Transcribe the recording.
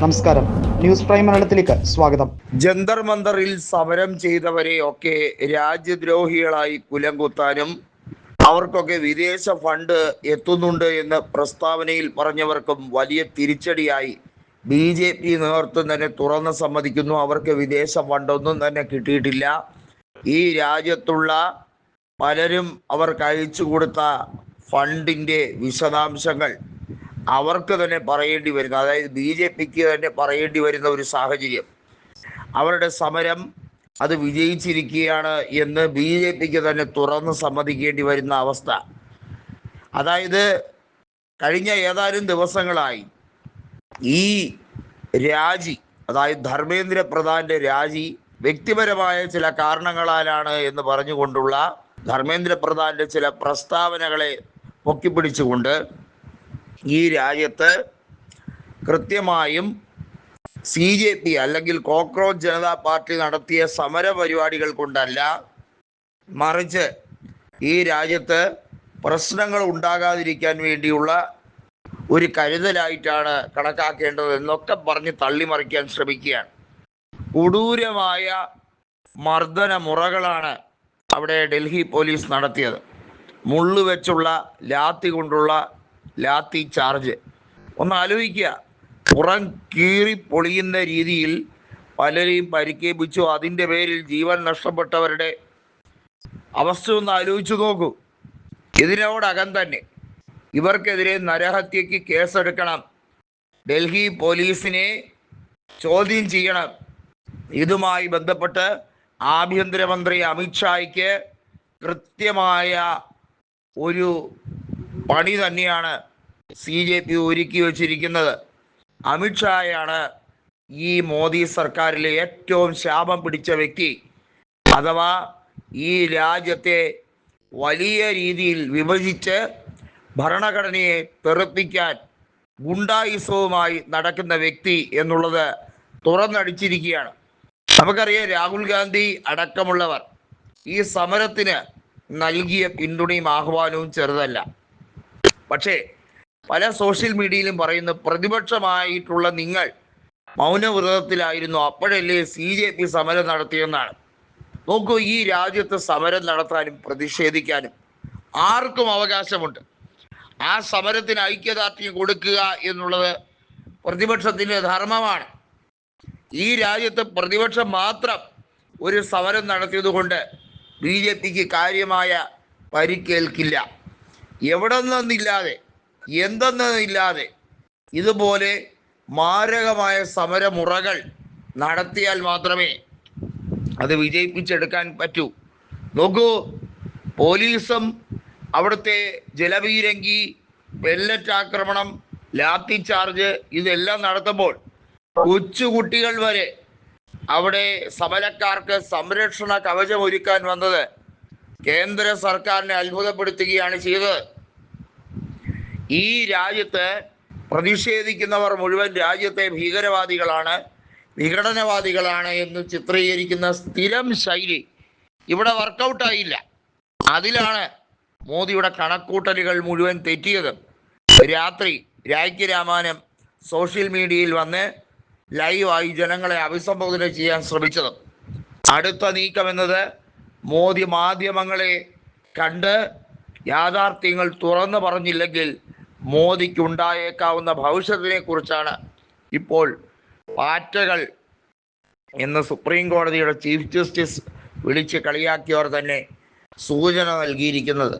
നമസ്കാരം, news prime മലയാളത്തിലേക്ക് സ്വാഗതം. ജന്തർ മന്ദറിൽ സമരം ചെയ്തവരെ ഒക്കെ രാജ്യദ്രോഹികളായി കുലംകുത്താനും അവർക്കൊക്കെ വിദേശ ഫണ്ട് എത്തുന്നുണ്ട് എന്ന് പ്രസ്താവനയിൽ പറഞ്ഞവർക്കും വലിയ തിരിച്ചടിയായി BJP നേതൃത്വം തന്നെ തുറന്ന് സമ്മതിക്കുന്നു. അവർക്ക് വിദേശ ഫണ്ടൊന്നും തന്നെ കിട്ടിയിട്ടില്ല. ഈ രാജ്യത്തുള്ള പലരും അവർക്ക് അയച്ചു കൊടുത്ത ഫണ്ടിൻ്റെ വിശദാംശങ്ങൾ അവർക്ക് തന്നെ പറയേണ്ടി വരുന്ന, അതായത് BJPക്ക് തന്നെ പറയേണ്ടി വരുന്ന ഒരു സാഹചര്യം. അവരുടെ സമരം അത് വിജയിച്ചിരിക്കുകയാണ് എന്ന് BJPക്ക് തന്നെ തുറന്ന് സമ്മതിക്കേണ്ടി വരുന്ന അവസ്ഥ. അതായത് കഴിഞ്ഞ ഏതാനും ദിവസങ്ങളായി ഈ രാജി, അതായത് ധർമ്മേന്ദ്ര പ്രധാന്റെ രാജി വ്യക്തിപരമായ ചില കാരണങ്ങളാലാണ് എന്ന് പറഞ്ഞുകൊണ്ടുള്ള ധർമ്മേന്ദ്ര പ്രധാന്റെ ചില പ്രസ്താവനകളെ പൊക്കിപ്പിടിച്ചുകൊണ്ട് ഈ രാജ്യത്ത് കൃത്യമായും CJP അല്ലെങ്കിൽ കോക്രോച്ച് ജനതാ പാർട്ടി നടത്തിയ സമര പരിപാടികൾ കൊണ്ടല്ല, മറിച്ച് ഈ രാജ്യത്ത് പ്രശ്നങ്ങൾ ഉണ്ടാകാതിരിക്കാൻ വേണ്ടിയുള്ള ഒരു കരുതലായിട്ടാണ് കണക്കാക്കേണ്ടത് എന്നൊക്കെ പറഞ്ഞ് തള്ളിമറിക്കാൻ ശ്രമിക്കുകയാണ്. കൊടൂരമായ മർദ്ദന മുറകളാണ് അവിടെ ഡൽഹി പോലീസ് നടത്തിയത്. മുള്ളുവെച്ചുള്ള ലാത്തി കൊണ്ടുള്ള ലാത്തി ചാർജ്. ഒന്ന് ആലോചിക്കുക, പുറം കീറി പൊളിയുന്ന രീതിയിൽ പലരെയും പരിക്കേൽപ്പിച്ചു. അതിൻ്റെ പേരിൽ ജീവൻ നഷ്ടപ്പെട്ടവരുടെ അവസ്ഥ ഒന്ന് ആലോചിച്ചു നോക്കൂ. ഇതിനോടകം തന്നെ ഇവർക്കെതിരെ നരഹത്യക്ക് കേസെടുക്കണം, ഡൽഹി പോലീസിനെ ചോദ്യം ചെയ്യണം. ഇതുമായി ബന്ധപ്പെട്ട് ആഭ്യന്തരമന്ത്രി അമിത്ഷായ്ക്ക് കൃത്യമായ ഒരു പണി തന്നെയാണ് CJP ഒരുക്കി വച്ചിരിക്കുന്നത്. അമിത്ഷായാണ് ഈ മോദി സർക്കാരിലെ ഏറ്റവും ശാപം പിടിച്ച വ്യക്തി. അഥവാ ഈ രാജ്യത്തെ വലിയ രീതിയിൽ വിഭജിച്ച് ഭരണഘടനയെ തെറിപ്പിക്കാൻ ഗുണ്ടായിസവുമായി നടക്കുന്ന വ്യക്തി എന്നുള്ളത് തുറന്നടിച്ചിരിക്കുകയാണ്. നമുക്കറിയാം, രാഹുൽ ഗാന്ധി അടക്കമുള്ളവർ ഈ സമരത്തിന് നൽകിയ പിന്തുണയും ആഹ്വാനവും ചെറുതല്ല. പക്ഷേ പല സോഷ്യൽ മീഡിയയിലും പറയുന്നു, പ്രതിപക്ഷമായിട്ടുള്ള നിങ്ങൾ മൗനവ്രതത്തിലായിരുന്നു, അപ്പോഴല്ലേ CJP സമരം നടത്തിയെന്നാണ്. നോക്കൂ, ഈ രാജ്യത്ത് സമരം നടത്താനും പ്രതിഷേധിക്കാനും ആർക്കും അവകാശമുണ്ട്. ആ സമരത്തിന് ഐക്യദാർഢ്യം കൊടുക്കുക എന്നുള്ളത് പ്രതിപക്ഷത്തിൻ്റെ ധർമ്മമാണ്. ഈ രാജ്യത്ത് പ്രതിപക്ഷം മാത്രം ഒരു സമരം നടത്തിയത് കൊണ്ട് BJPക്ക് കാര്യമായ പരിക്കേൽക്കില്ല. എവിടെ നിന്നില്ലാതെ എന്തെന്നില്ലാതെ ഇതുപോലെ മാരകമായ സമരമുറകൾ നടത്തിയാൽ മാത്രമേ അത് വിജയിപ്പിച്ചെടുക്കാൻ പറ്റൂ. നോക്കൂ, പോലീസും അവിടുത്തെ ജലപീരങ്കി, പെല്ലറ്റ് ആക്രമണം, ലാത്തി ചാർജ് ഇതെല്ലാം നടത്തുമ്പോൾ കൊച്ചുകുട്ടികൾ വരെ അവിടെ സമരക്കാർക്ക് സംരക്ഷണ കവചം ഒരുക്കാൻ വന്നത് കേന്ദ്ര സർക്കാരിനെ അത്ഭുതപ്പെടുത്തുകയാണ് ചെയ്തത്. ഈ രാജ്യത്ത് പ്രതിഷേധിക്കുന്നവർ മുഴുവൻ രാജ്യത്തെ ഭീകരവാദികളാണ്, വിഘടനവാദികളാണ് എന്ന് ചിത്രീകരിക്കുന്ന സ്ഥിരം ശൈലി ഇവിടെ വർക്കൗട്ടായില്ല. അതിലാണ് മോദിയുടെ കണക്കൂട്ടലുകൾ മുഴുവൻ തെറ്റിയത്. രാത്രി രായ്ക്ക് രാമാനം സോഷ്യൽ മീഡിയയിൽ വന്ന് ലൈവായി ജനങ്ങളെ അഭിസംബോധന ചെയ്യാൻ ശ്രമിച്ചത്. അടുത്ത നീക്കമെന്നത് മോദി മാധ്യമങ്ങളെ കണ്ട് യാഥാർത്ഥ്യങ്ങൾ തുറന്നു പറഞ്ഞില്ലെങ്കിൽ മോദിക്കുണ്ടായേക്കാവുന്ന ഭവിഷ്യത്തിനെ കുറിച്ചാണ് ഇപ്പോൾ പാറ്റകൾ എന്ന് സുപ്രീം കോടതിയുടെ ചീഫ് ജസ്റ്റിസ് വിളിച്ച് കളിയാക്കിയവർ തന്നെ സൂചന നൽകിയിരിക്കുന്നത്.